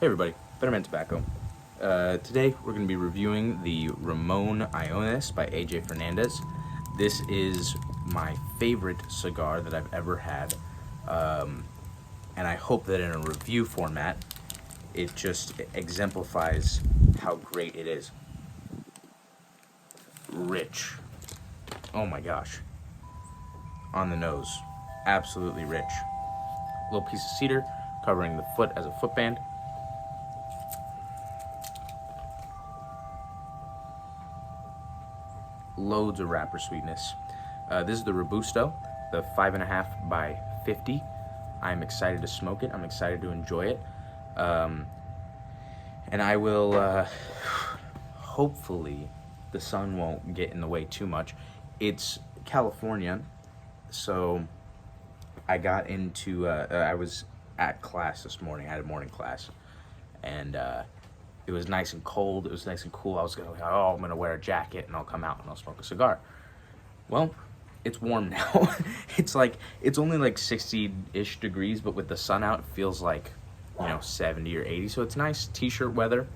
Hey everybody, Betterman Tobacco. Today we're going to be reviewing the Ramon Allones by AJ Fernandez. This is my favorite cigar that I've ever had, and I hope that in a review format it just exemplifies how great it is. Rich. Oh my gosh. On the nose. Absolutely rich. Little piece of cedar covering the foot as a footband. Loads of wrapper sweetness. This is the Robusto, the 5.5 by 50. I'm excited to smoke it. I'm excited to enjoy it. And I will, hopefully, the sun won't get in the way too much. It's California, so I got into, I was at class this morning. I had a morning class, and it was nice and cold. It was nice and cool. I was going, I'm going to wear a jacket, and I'll come out and I'll smoke a cigar. Well, it's warm now. It's only like 60-ish degrees, but with the sun out, it feels like, 70 or 80. So it's nice t-shirt weather.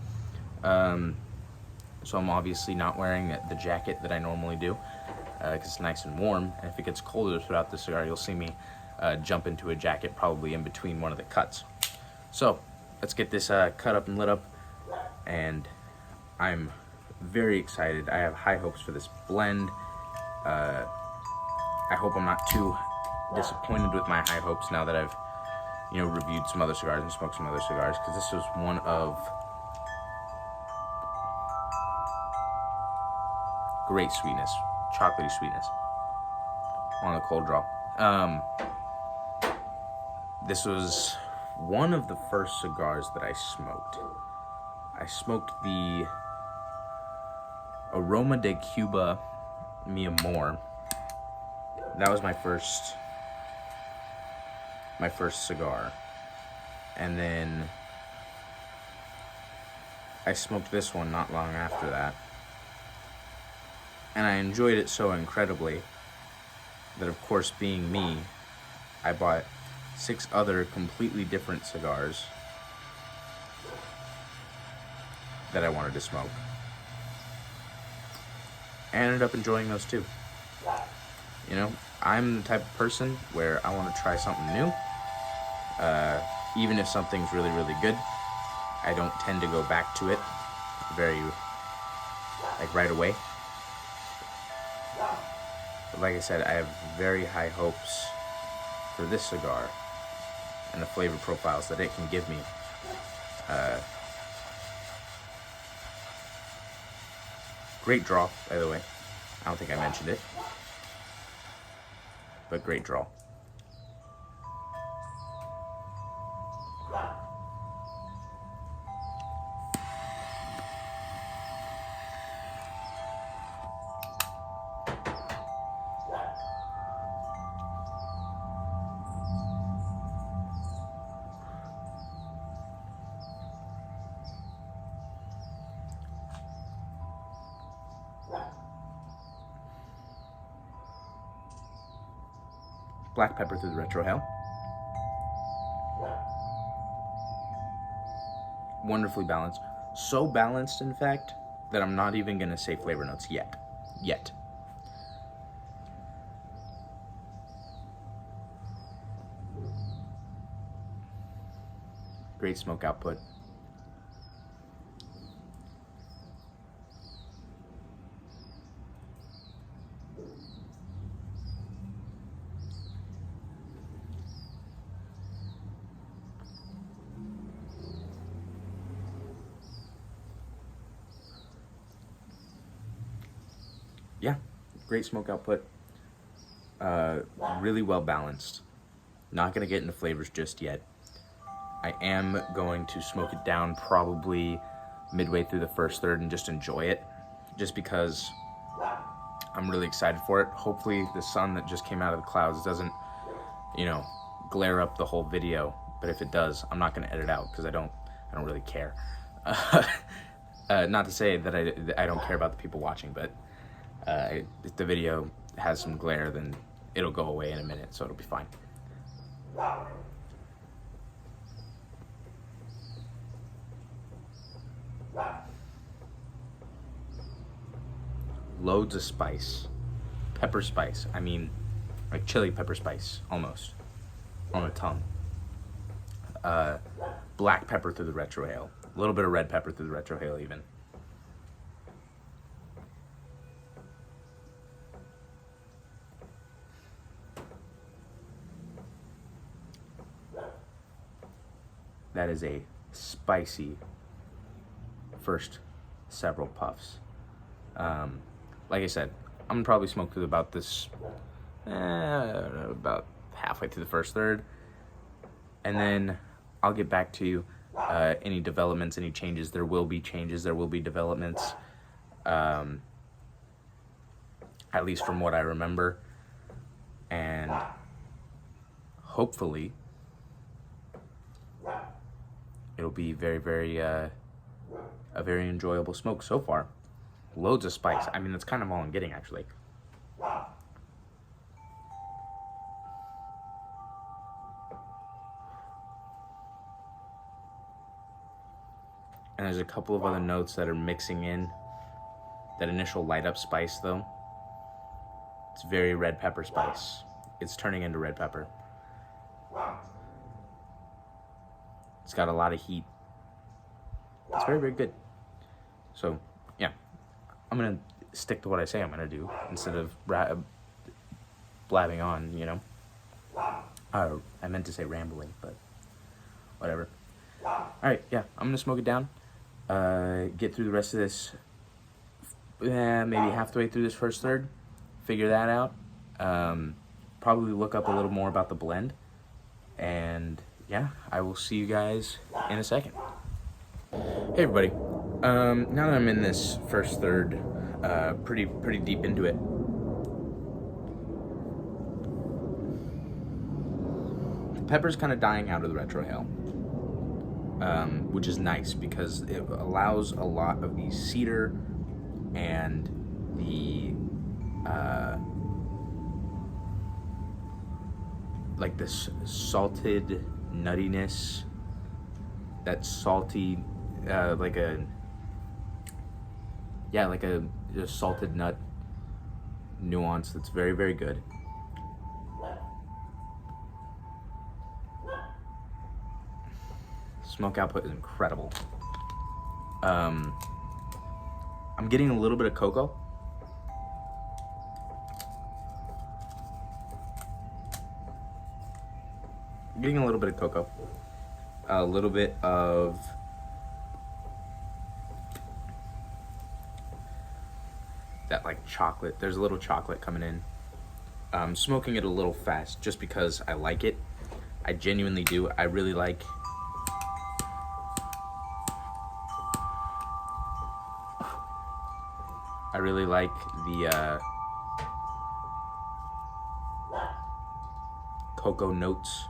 So I'm obviously not wearing the jacket that I normally do, because it's nice and warm. And if it gets colder throughout the cigar, you'll see me jump into a jacket probably in between one of the cuts. So let's get this cut up and lit up. And I'm very excited. I have high hopes for this blend. I hope I'm not too disappointed with my high hopes now that I've, reviewed some other cigars and smoked some other cigars, because this was one of great sweetness, chocolatey sweetness on the cold draw. This was one of the first cigars that I smoked. I smoked the Aroma de Cuba Mi Amor. That was my first cigar. And then I smoked this one not long after that. And I enjoyed it so incredibly that, of course, being me, I bought 6 other completely different cigars that I wanted to smoke. And I ended up enjoying those too. I'm the type of person where I want to try something new. Even if something's really, really good, I don't tend to go back to it right away. But like I said, I have very high hopes for this cigar and the flavor profiles that it can give me. Great draw, by the way. I don't think I mentioned it, but great draw. Black pepper through the retrohale. Wonderfully balanced. So balanced, in fact, that I'm not even going to say flavor notes yet. Great smoke output. Yeah, great smoke output. Really well balanced. Not going to get into flavors just yet. I am going to smoke it down probably midway through the first third and just enjoy it, just because I'm really excited for it. Hopefully the sun that just came out of the clouds doesn't, glare up the whole video. But if it does, I'm not going to edit out because I don't really care. Not to say that I don't care about the people watching, but if the video has some glare, then it'll go away in a minute, so it'll be fine. Loads of spice. Pepper spice. I mean, like chili pepper spice, almost, on the tongue. Black pepper through the retrohale. A little bit of red pepper through the retrohale even. That is a spicy first several puffs. Like I said, I'm gonna probably smoke through about this, about halfway through the first third, and then I'll get back to you. Any developments, any changes. There will be changes, there will be developments, at least from what I remember, and hopefully it'll be a very enjoyable smoke so far. Loads of spice. I mean, that's kind of all I'm getting, actually. And there's a couple of other notes that are mixing in. That initial light up spice, though, it's very red pepper spice. It's turning into red pepper. It's got a lot of heat. It's very, very good. So, yeah, I'm gonna stick to what I say I'm gonna do instead of blabbing on, you know. I meant to say rambling, but whatever. All right, yeah, I'm gonna smoke it down. Get through the rest of this. Maybe halfway through this first third. Figure that out. Probably look up a little more about the blend, and yeah, I will see you guys in a second. Hey everybody, now that I'm in this first third, pretty deep into it, the pepper's kind of dying out of the retrohale, which is nice because it allows a lot of the cedar and the like this salted nuttiness, that salty, like a salted nut nuance that's very, very good. Smoke output is incredible. I'm getting a little bit of cocoa. Getting a little bit of cocoa, a little bit of that like chocolate. There's a little chocolate coming in. I'm smoking it a little fast just because I like it. I genuinely do. I really like the cocoa notes.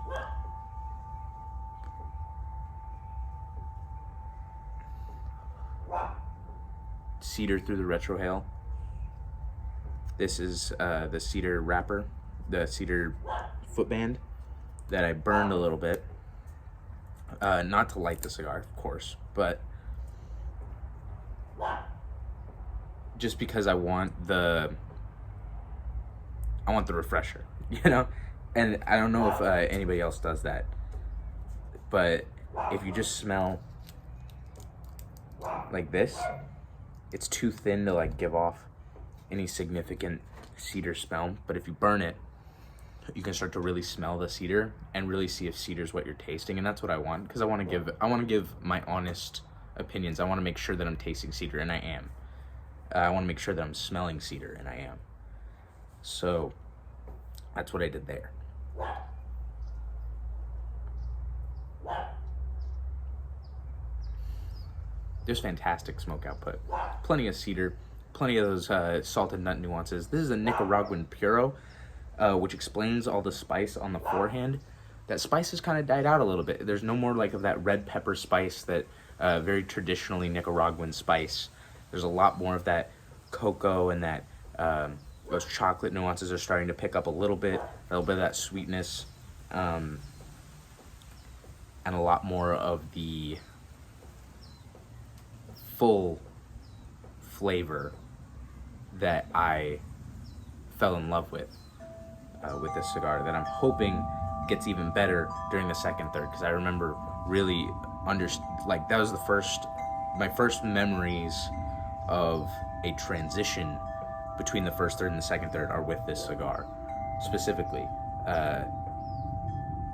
Cedar through the retrohale. This is the cedar wrapper, the cedar footband that I burned a little bit. Not to light the cigar, of course, but just because I want the refresher, you know? And I don't know if anybody else does that, but if you just smell like this, it's too thin to like give off any significant cedar smell. But if you burn it, you can start to really smell the cedar and really see if cedar's what you're tasting. And that's what I want, because I want to give my honest opinions. I want to make sure that I'm tasting cedar, and I am. I want to make sure that I'm smelling cedar, and I am. So that's what I did there. There's fantastic smoke output. Plenty of cedar, plenty of those salted nut nuances. This is a Nicaraguan Puro, which explains all the spice on the forehand. That spice has kind of died out a little bit. There's no more like of that red pepper spice, that very traditionally Nicaraguan spice. There's a lot more of that cocoa, and that those chocolate nuances are starting to pick up a little bit of that sweetness, and a lot more of the full flavor that I fell in love with this cigar, that I'm hoping gets even better during the second third, because I remember really that was my first memories of a transition between the first third and the second third are with this cigar specifically.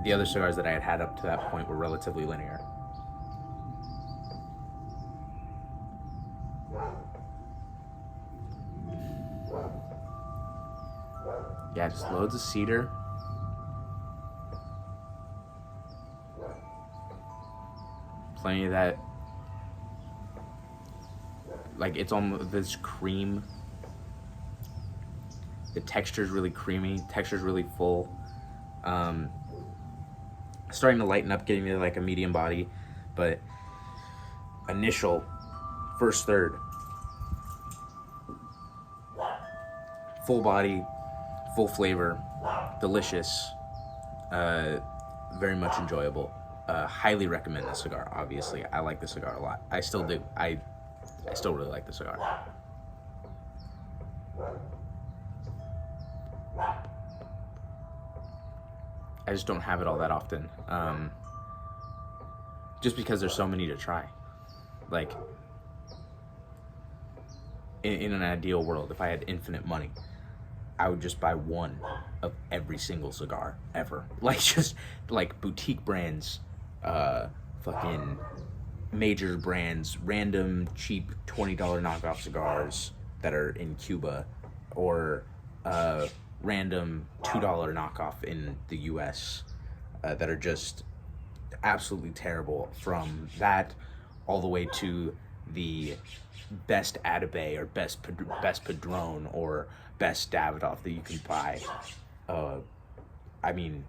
The other cigars that I had up to that point were relatively linear. Yeah, just loads of cedar. Plenty of that. Like, it's almost this cream. The texture's really creamy. Texture's really full. Starting to lighten up, getting to like a medium body, but initial first third, full body, full flavor, delicious, very much enjoyable. Highly recommend this cigar. Obviously, I like this cigar a lot. I still do. I still really like the cigar. I just don't have it all that often. Just because there's so many to try. Like, in an ideal world, if I had infinite money, I would just buy one of every single cigar ever. Like, just like boutique brands, fucking major brands, random cheap $20 knockoff cigars that are in Cuba, or random $2 knockoff in the US that are just absolutely terrible. From that all the way to the best Atabey or best Padron or best Davidoff that you can buy. I mean,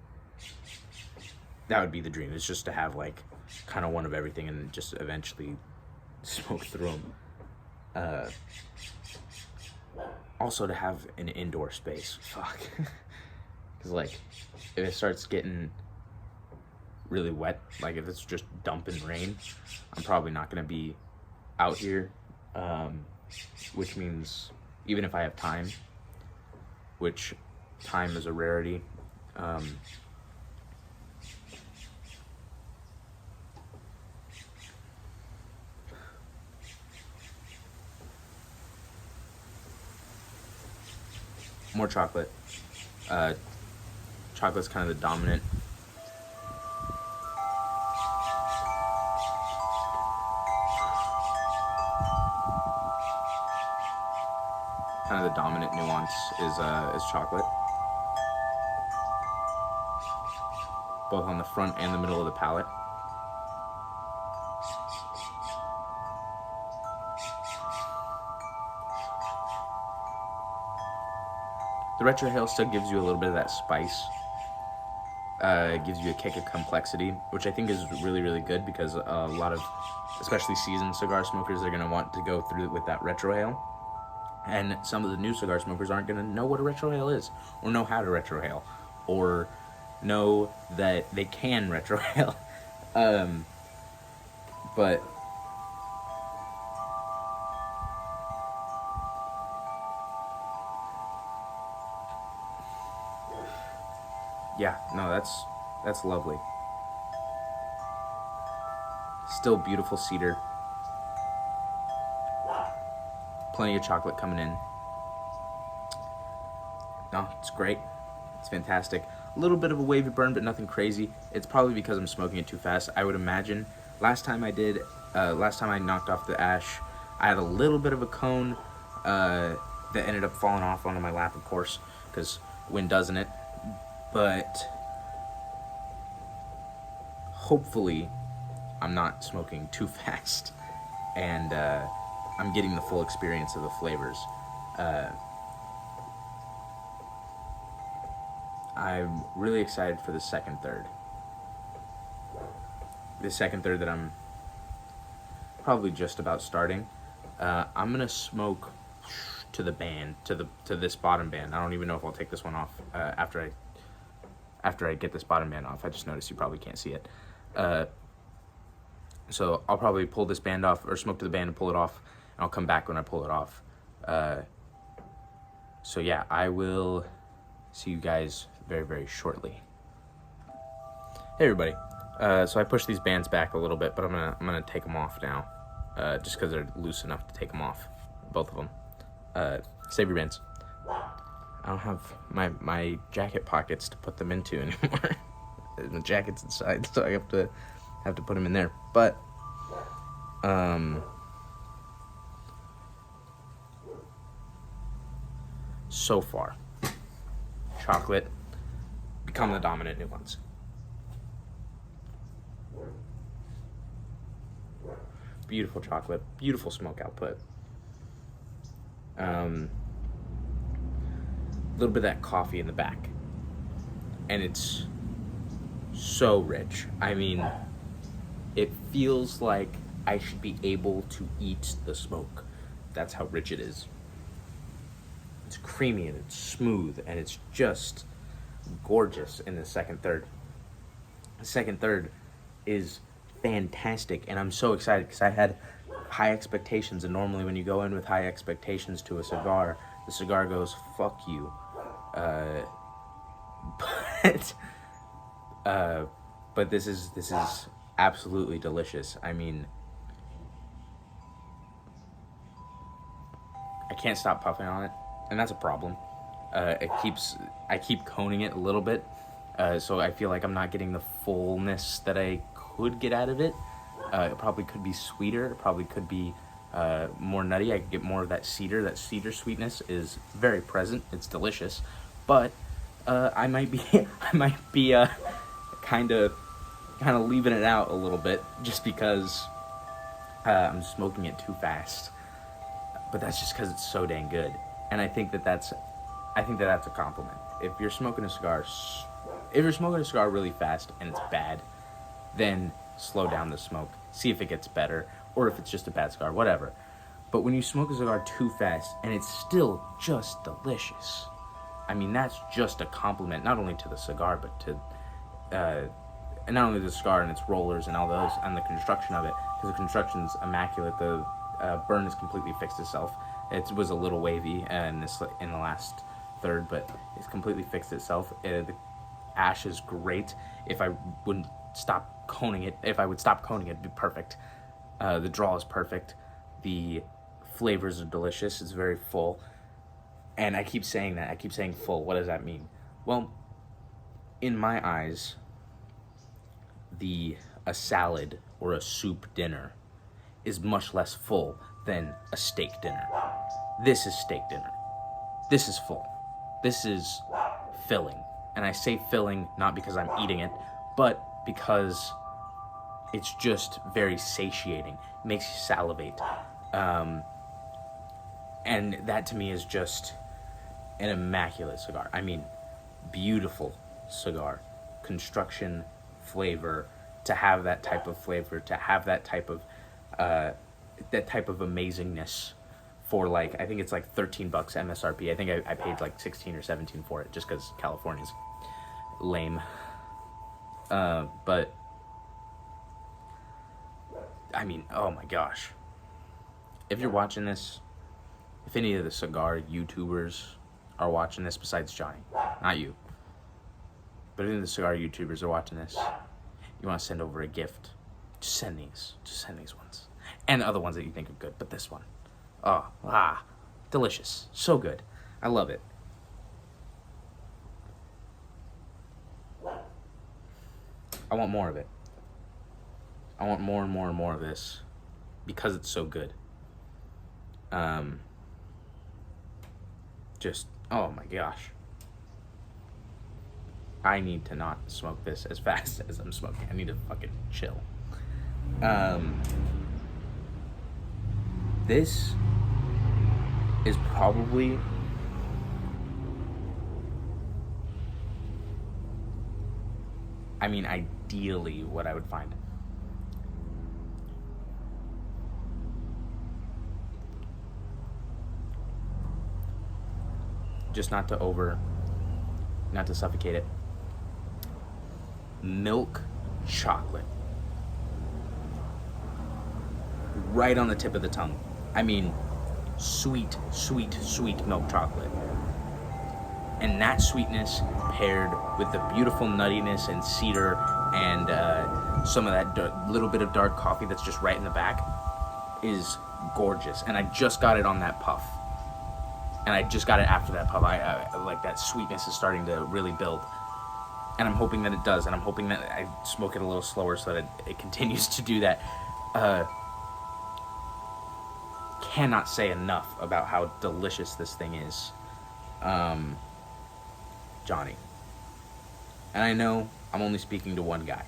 that would be the dream. It's just to have like kind of one of everything and just eventually smoke through them. Also to have an indoor space. Fuck. Because like, if it starts getting really wet, like if it's just dumping rain, I'm probably not going to be out here. Which means even if I have time, which time is a rarity, more chocolate. Chocolate's kind of the dominant. Kind of the dominant nuance is chocolate. Both on the front and the middle of the palate. The retrohale still gives you a little bit of that spice. It gives you a kick of complexity, which I think is really, really good, because a lot of, especially seasoned cigar smokers, are going to want to go through with that retrohale. And some of the new cigar smokers aren't going to know what a retrohale is, or know how to retrohale, or know that they can retrohale. But yeah, no, that's lovely. Still beautiful cedar. Plenty of chocolate coming in. No, it's great. It's fantastic. A little bit of a wavy burn, but nothing crazy. It's probably because I'm smoking it too fast, I would imagine. Last time I knocked off the ash, I had a little bit of a cone that ended up falling off onto my lap, of course, because wind doesn't it. But hopefully I'm not smoking too fast, and I'm getting the full experience of the flavors. I'm really excited for the second third. The second third that I'm probably just about starting. I'm gonna smoke to the band, to this bottom band. I don't even know if I'll take this one off after I get this bottom band off. I just noticed you probably can't see it. So I'll probably pull this band off, or smoke to the band and pull it off, and I'll come back when I pull it off. So yeah, I will see you guys very, very shortly. Hey everybody. So I pushed these bands back a little bit, but I'm gonna take them off now, just because they're loose enough to take them off, both of them. Save your bands. I don't have my jacket pockets to put them into anymore. The jacket's inside, so I have to put them in there. But so far, chocolate become the dominant nuance. Beautiful chocolate, beautiful smoke output. A little bit of that coffee in the back, and it's so rich. I mean, it feels like I should be able to eat the smoke. That's how rich it is. It's creamy and it's smooth and it's just gorgeous in the second third. The second third is fantastic, and I'm so excited because I had high expectations, and normally when you go in with high expectations to a cigar, the cigar goes, fuck you. But this is absolutely delicious. I mean, I can't stop puffing on it, and that's a problem. I keep coning it a little bit, so I feel like I'm not getting the fullness that I could get out of it. It probably could be sweeter. It probably could be more nutty. I could get more of that cedar. That cedar sweetness is very present. It's delicious, but I might be kind of leaving it out a little bit just because I'm smoking it too fast. But that's just because it's so dang good, and I think that's a compliment. If you're smoking a cigar really fast and it's bad, then slow down the smoke, see if it gets better, or if it's just a bad cigar, whatever. But when you smoke a cigar too fast and it's still just delicious, I mean, that's just a compliment, not only to the cigar, but to not only the cigar and its rollers and all those, and the construction of it, because the construction's immaculate. The burn has completely fixed itself. It was a little wavy in the last third, but it's completely fixed itself. The ash is great. If I would stop coning it, it'd be perfect. The draw is perfect. The flavors are delicious. It's very full. And I keep saying that. I keep saying full. What does that mean? Well, in my eyes, a salad or a soup dinner is much less full than a steak dinner. This is steak dinner. This is full. This is filling. And I say filling not because I'm eating it, but because it's just very satiating. It makes you salivate. And that to me is just an immaculate cigar. I mean, beautiful cigar. Construction, flavor, to have that type of flavor, to have that type of amazingness for, like, I think it's like $13 MSRP. I think I paid like 16 or 17 for it just because California's lame. But I mean, oh my gosh. If you're watching this, if any of the cigar YouTubers are watching this besides Johnny, not you, but if any of the cigar YouTubers are watching this, you want to send over a gift, just send these ones. And the other ones that you think are good, but this one, delicious, so good. I love it. I want more of it. I want more and more and more of this because it's so good. Just, oh my gosh. I need to not smoke this as fast as I'm smoking. I need to fucking chill. This is probably ideally what I would find. Just not to suffocate it. Milk chocolate. right on the tip of the tongue. I mean, sweet, sweet, sweet milk chocolate. And that sweetness paired with the beautiful nuttiness and cedar and some of that little bit of dark coffee that's just right in the back is gorgeous. And I just got it on that puff. And I just got it after that puff. I like that sweetness is starting to really build. And I'm hoping that it does. And I'm hoping that I smoke it a little slower so that it continues to do that. Cannot say enough about how delicious this thing is. Johnny. And I know I'm only speaking to one guy.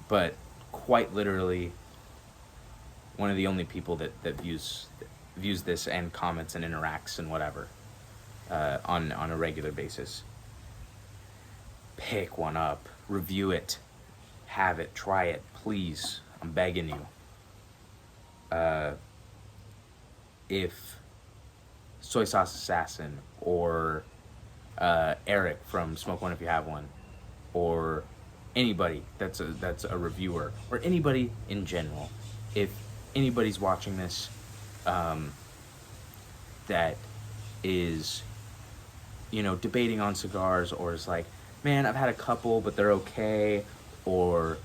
But quite literally, one of the only people that views this and comments and interacts and whatever on a regular basis. Pick one up, review it, have it, try it, please. I'm begging you. If Soy Sauce Assassin or Eric from Smoke One If You Have One, or anybody that's a reviewer, or anybody in general, if anybody's watching this that is, debating on cigars, or is like, man, I've had a couple but they're okay, or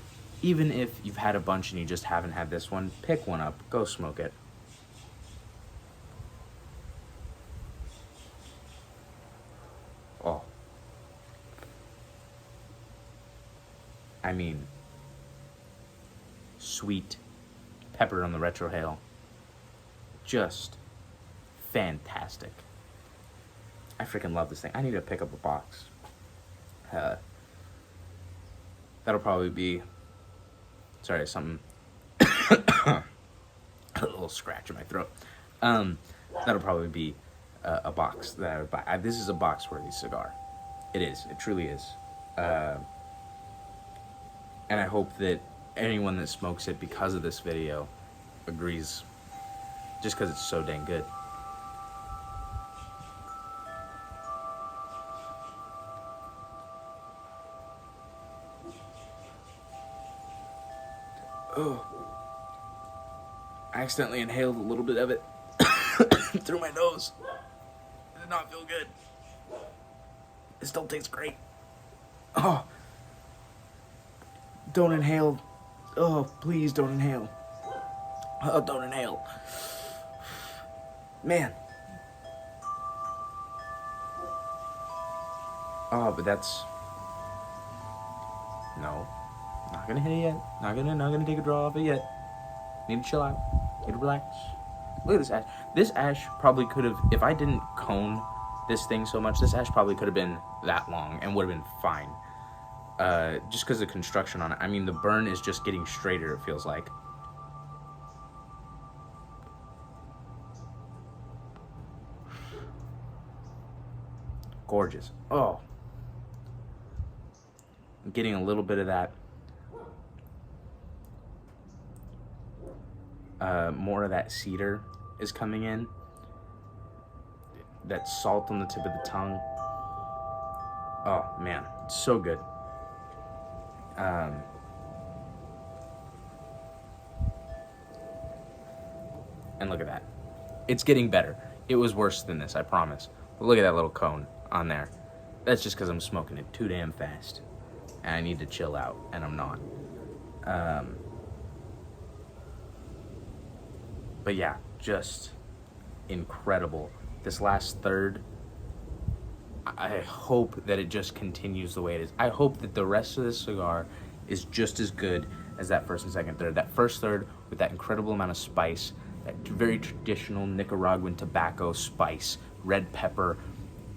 even if you've had a bunch and you just haven't had this one, pick one up, go smoke it. Oh. I mean, sweet, pepper on the retrohale, just fantastic. I freaking love this thing. I need to pick up a box. That'll probably be, sorry, something, a little scratch in my throat. That'll probably be a box that I would buy. This is a box-worthy cigar. It is. It truly is. And I hope that anyone that smokes it because of this video agrees, just because it's so dang good. Oh, I accidentally inhaled a little bit of it through my nose. It did not feel good. It still tastes great. Oh, don't inhale. Oh, please don't inhale. Oh, don't inhale. Man. Oh, but that's... No. Not gonna hit it yet. Not gonna take a draw off it yet. Need to chill out. Need to relax. Look at this ash. This ash probably could have, if I didn't cone this thing so much, this ash probably could have been that long and would have been fine. Just because of the construction on it. I mean, the burn is just getting straighter, it feels like. Gorgeous. Oh. I'm getting a little bit of that. More of that cedar is coming in. That salt on the tip of the tongue. Oh, man. It's so good. And look at that. It's getting better. It was worse than this, I promise. But look at that little cone on there. That's just because I'm smoking it too damn fast. And I need to chill out, and I'm not. But yeah, just incredible. This last third, I hope that it just continues the way it is. I hope that the rest of this cigar is just as good as that first and second third. That first third with that incredible amount of spice, that very traditional Nicaraguan tobacco spice, red pepper,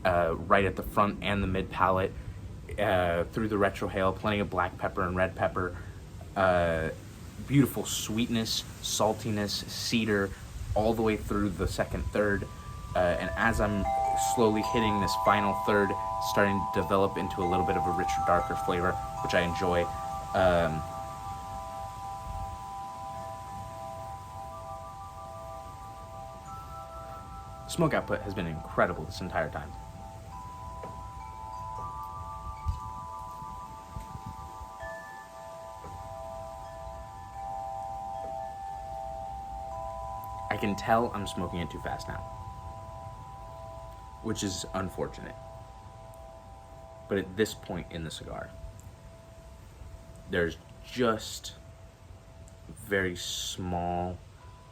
right at the front and the mid palate, through the retrohale, plenty of black pepper and red pepper, beautiful sweetness, saltiness, cedar, all the way through the second third. And as I'm slowly hitting this final third, starting to develop into a little bit of a richer, darker flavor, which I enjoy. Smoke output has been incredible this entire time. I can tell I'm smoking it too fast now, which is unfortunate. But at this point in the cigar, there's just a very small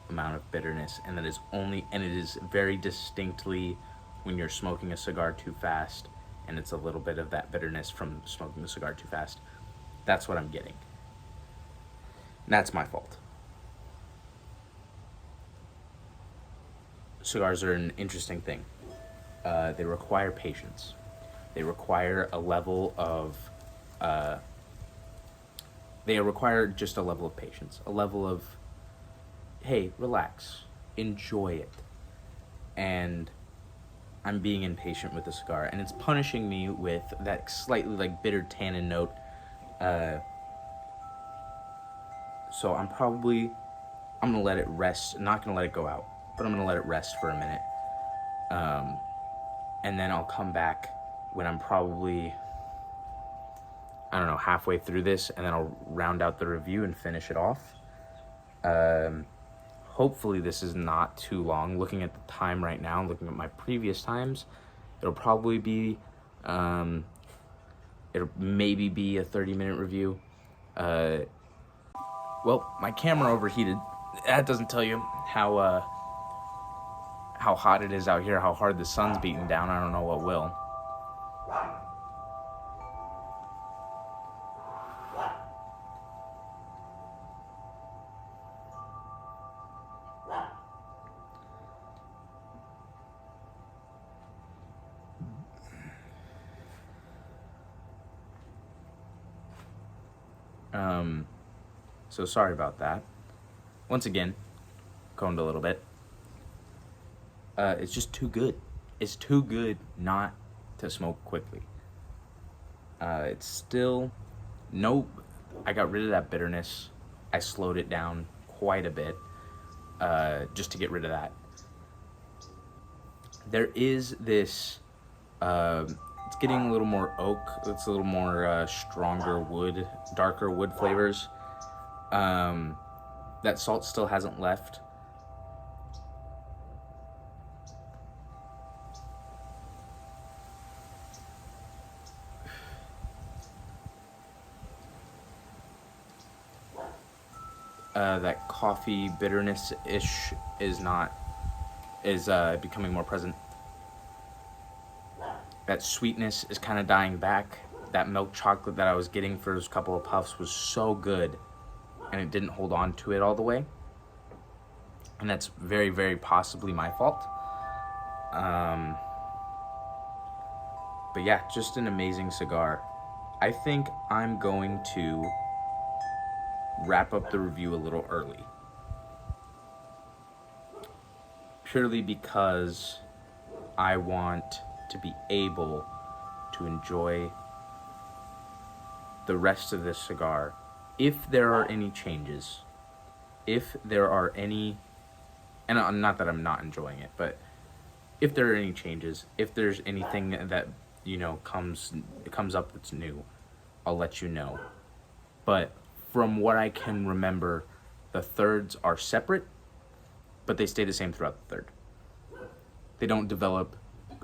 amount of bitterness, and it is very distinctly when you're smoking a cigar too fast, and it's a little bit of that bitterness from smoking the cigar too fast. That's what I'm getting. And that's my fault. Cigars are an interesting thing. They require patience. They require a level of they require just a level of patience, a level of, hey, relax, enjoy it. And I'm being impatient with the cigar, and it's punishing me with that slightly like bitter tannin note. So I'm gonna let it rest. I'm not gonna let it go out, but I'm gonna let it rest for a minute. And then I'll come back when I'm probably, I don't know, halfway through this, and then I'll round out the review and finish it off. Hopefully this is not too long. Looking at the time right now, looking at my previous times, it'll probably be, it'll maybe be a 30-minute review. Well, my camera overheated. That doesn't tell you how hot it is out here, how hard the sun's beating down. I don't know what will. So sorry about that. Once again, coned a little bit. It's just too good. It's too good not to smoke quickly. It's still I got rid of that bitterness. I slowed it down quite a bit, just to get rid of that. There is this, it's getting a little more oak. It's a little more stronger wood, darker wood flavors. That salt still hasn't left. That coffee bitterness-ish is becoming more present. That sweetness is kind of dying back. That milk chocolate that I was getting for those couple of puffs was so good, and it didn't hold on to it all the way. And that's very, very possibly my fault. But yeah, just an amazing cigar. I think I'm going to wrap up the review a little early. Purely because I want to be able to enjoy the rest of this cigar. If there are any changes, and not that I'm not enjoying it, but if there are any changes, if there's anything that, comes up that's new, I'll let you know. But from what I can remember, the thirds are separate, but they stay the same throughout the third. They don't develop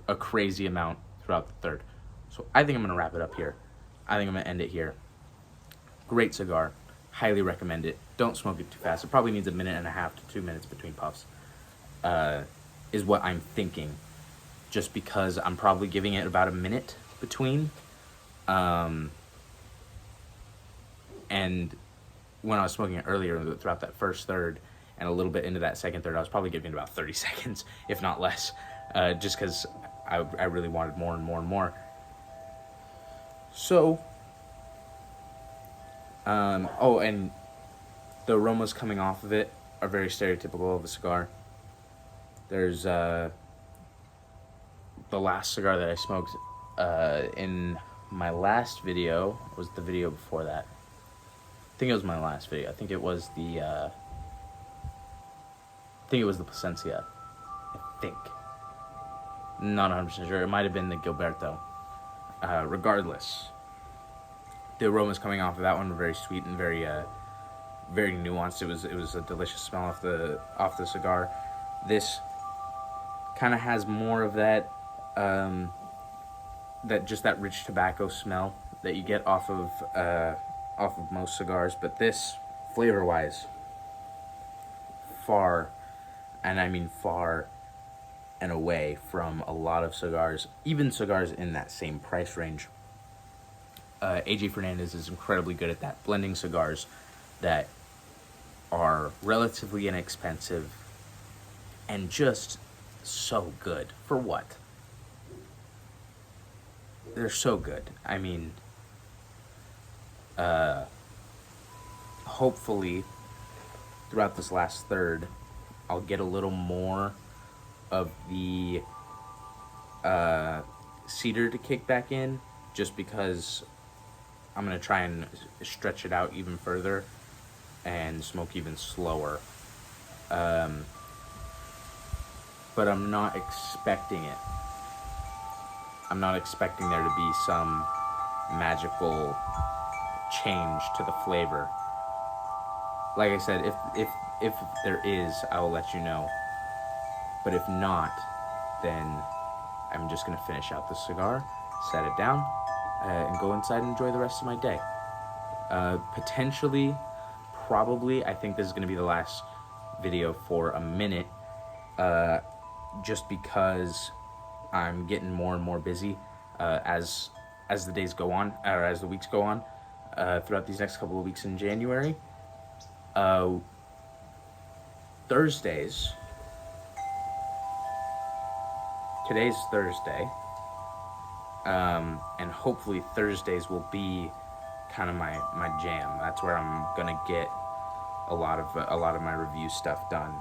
a crazy amount throughout the third. So I think I'm going to wrap it up here. I think I'm going to end it here. Great cigar. Highly recommend it. Don't smoke it too fast. It probably needs 1.5 to 2 minutes between puffs, is what I'm thinking. Just because I'm probably giving it about a minute between. And when I was smoking it earlier, throughout that first third and a little bit into that second third, I was probably giving it about 30 seconds, if not less, just because I really wanted more and more and more. So, and the aromas coming off of it are very stereotypical of a cigar. There's the last cigar that I smoked in my last video was the video before that. I think it was my last video. I think it was the Plasencia. I think. Not 100% sure. It might have been the Gilberto. Regardless, the aromas coming off of that one were very sweet and very very nuanced. It was a delicious smell off the cigar. This kind of has more of that that rich tobacco smell that you get off of most cigars, but this, flavor wise, far, and I mean far and away from a lot of cigars, even cigars in that same price range. AJ Fernandez is incredibly good at that, blending cigars that are relatively inexpensive and just so good. For what? They're so good. I mean, hopefully throughout this last third, I'll get a little more of the cedar to kick back in, just because I'm going to try and stretch it out even further and smoke even slower. But I'm not expecting it. I'm not expecting there to be some magical change to the flavor. Like I said, if there is, I will let you know. But if not, then I'm just gonna finish out the cigar, set it down, and go inside and enjoy the rest of my day. Potentially, probably, I think this is gonna be the last video for a minute, just because I'm getting more and more busy as the days go on, or as the weeks go on, throughout these next couple of weeks in January. Thursdays. Today's Thursday, and hopefully Thursdays will be kind of my jam. That's where I'm gonna get a lot of my review stuff done.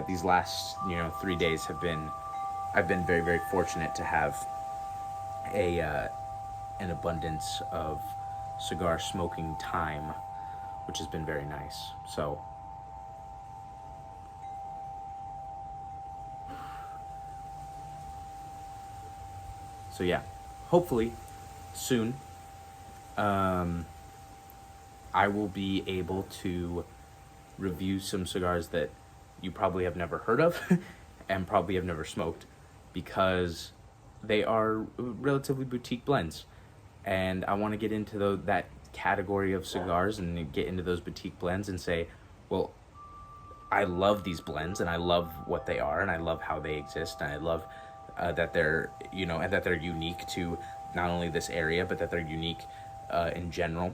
These last 3 days I've been very, very fortunate to have an abundance of cigar smoking time, which has been very nice. So yeah, hopefully soon I will be able to review some cigars that you probably have never heard of and probably have never smoked, because they are relatively boutique blends, and I want to get into that category of cigars and get into those boutique blends and say, well, I love these blends and I love what they are and I love how they exist, and I love that they're and that they're unique to not only this area, but that they're unique in general.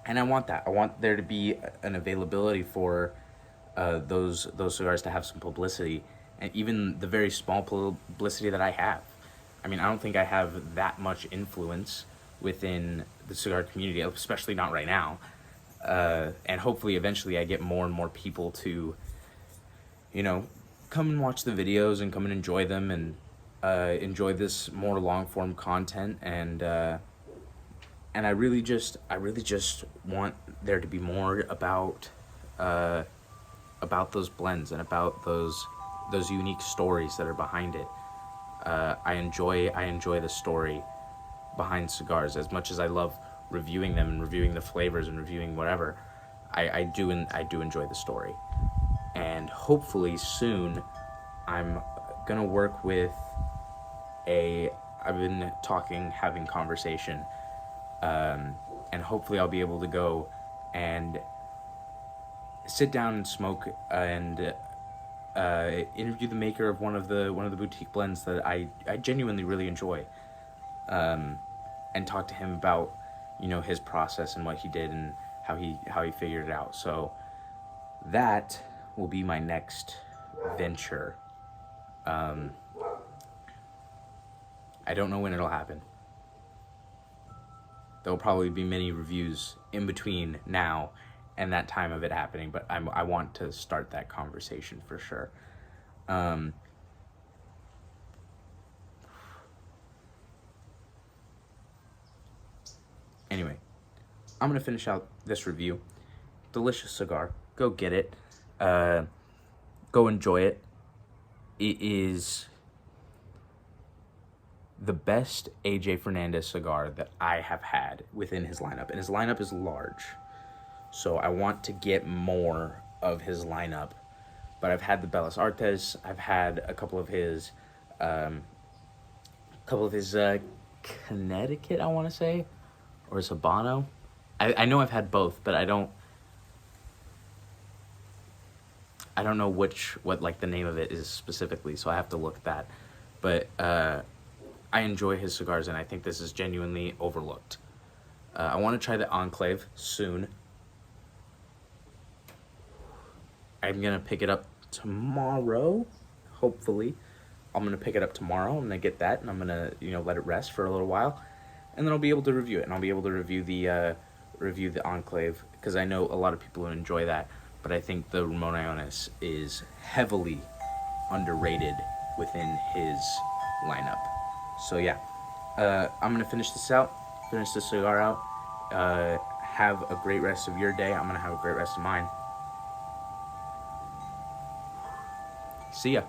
And I want that. I want there to be an availability for those cigars to have some publicity, and even the very small publicity that I have. I mean, I don't think I have that much influence within the cigar community, especially not right now. And hopefully eventually I get more and more people to, come and watch the videos and come and enjoy them, and enjoy this more long-form content. And I really just want there to be more about those blends and about those unique stories that are behind it. I enjoy the story behind cigars as much as I love reviewing them and reviewing the flavors and reviewing whatever. I do enjoy the story, and hopefully soon I'm gonna work with I've been having conversation, and hopefully I'll be able to go and sit down and smoke and interview the maker of one of the boutique blends that I genuinely really enjoy, and talk to him about his process and what he did and how he figured it out. So that will be my next venture. I don't know when it'll happen. There'll probably be many reviews in between now and that time of it happening, but I want to start that conversation for sure. Anyway, I'm gonna finish out this review. Delicious cigar. Go get it. Go enjoy it. It is the best AJ Fernandez cigar that I have had within his lineup, and his lineup is large. So I want to get more of his lineup. But I've had the Bellas Artes. I've had a couple of his Connecticut, I want to say, or his Habano. I know I've had both, but I don't know what like the name of it is specifically, so I have to look at that. But I enjoy his cigars, and I think this is genuinely overlooked. I want to try the Enclave soon. I'm gonna pick it up tomorrow, hopefully. I'm gonna pick it up tomorrow. I'm gonna get that, and I'm gonna let it rest for a little while, and then I'll be able to review it, and I'll be able to review the Enclave, because I know a lot of people who enjoy that, but I think the Ramon Allones is heavily underrated within his lineup. So yeah, I'm gonna finish this cigar out. Have a great rest of your day. I'm gonna have a great rest of mine. See ya.